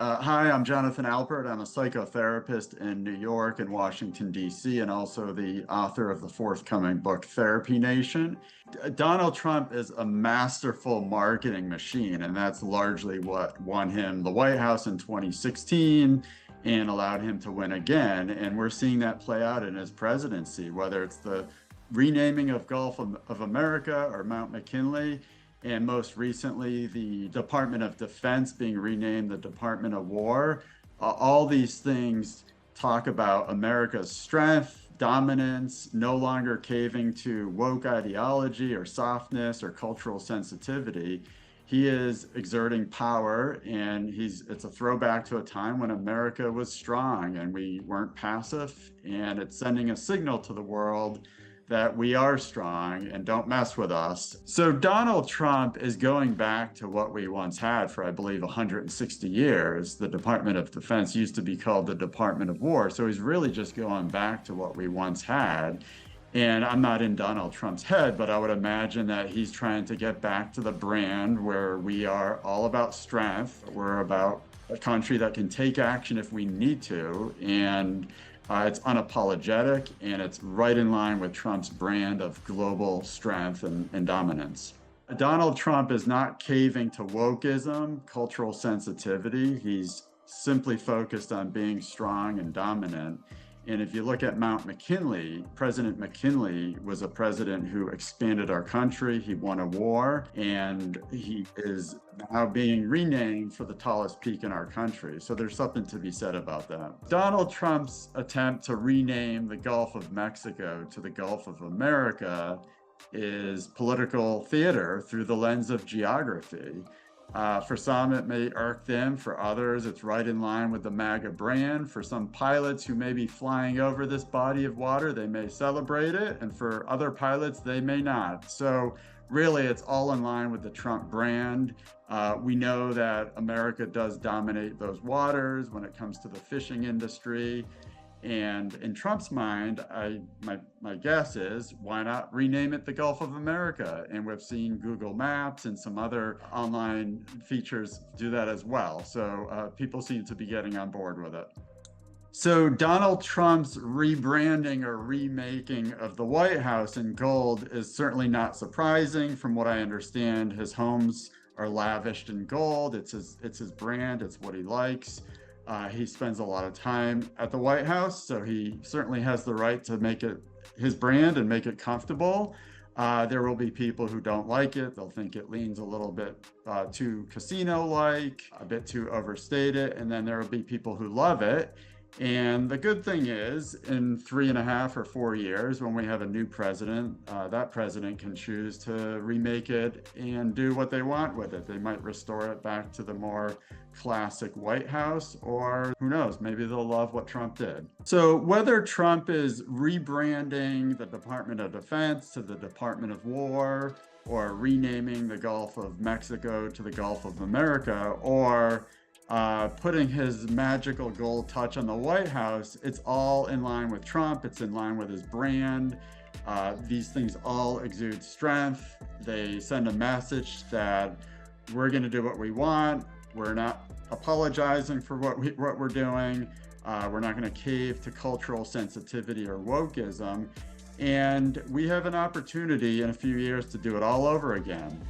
Hi, I'm Jonathan Alpert. I'm a psychotherapist in New York and Washington, D.C., and also the author of the forthcoming book, Therapy Nation. Donald Trump is a masterful marketing machine, and that's largely what won him the White House in 2016 and allowed him to win again. And we're seeing that play out in his presidency, whether it's the renaming of Gulf of America or Mount McKinley. And most recently, the Department of Defense being renamed the Department of War. All these things talk about America's strength, dominance, no longer caving to woke ideology or softness or cultural sensitivity. He is exerting power, and it's a throwback to a time when America was strong and we weren't passive, and it's sending a signal to the world that we are strong and don't mess with us. So Donald Trump is going back to what we once had for, I believe, 160 years. The Department of Defense used to be called the Department of War. So he's really just going back to what we once had. And I'm not in Donald Trump's head, but I would imagine that he's trying to get back to the brand where we are all about strength. We're about a country that can take action if we need to. And it's unapologetic, and it's right in line with Trump's brand of global strength and dominance. Donald Trump is not caving to wokeism, cultural sensitivity. He's simply focused on being strong and dominant. And if you look at Mount McKinley, President McKinley was a president who expanded our country. He won a war, and he is now being renamed for the tallest peak in our country. So there's something to be said about that. Donald Trump's attempt to rename the Gulf of Mexico to the Gulf of America is political theater through the lens of geography. For some, it may irk them. For others, it's right in line with the MAGA brand. For some pilots who may be flying over this body of water, they may celebrate it. And for other pilots, they may not. So really, it's all in line with the Trump brand. We know that America does dominate those waters when it comes to the fishing industry. And in Trump's mind, my guess is, why not rename it the Gulf of America? And we've seen Google Maps and some other online features do that as well. So people seem to be getting on board with it. So Donald Trump's rebranding or remaking of the White House in gold is certainly not surprising. From what I understand, his homes are lavished in gold. It's his brand. It's what he likes. He spends a lot of time at the White House, so he certainly has the right to make it his brand and make it comfortable. There will be people who don't like it. They'll think it leans a little bit too casino-like, a bit too overstated, and then there will be people who love it. And the good thing is, in 3.5 or 4 years, when we have a new president, that president can choose to remake it and do what they want with it. They might restore it back to the more classic White House, or who knows, maybe they'll love what Trump did. So whether Trump is rebranding the Department of Defense to the Department of War, or renaming the Gulf of Mexico to the Gulf of America, or putting his magical gold touch on the White House, it's all in line with Trump. It's in line with his brand. These things all exude strength. They send a message that we're going to do what we want. We're not apologizing for what we're doing. We're not going to cave to cultural sensitivity or wokeism. And we have an opportunity in a few years to do it all over again.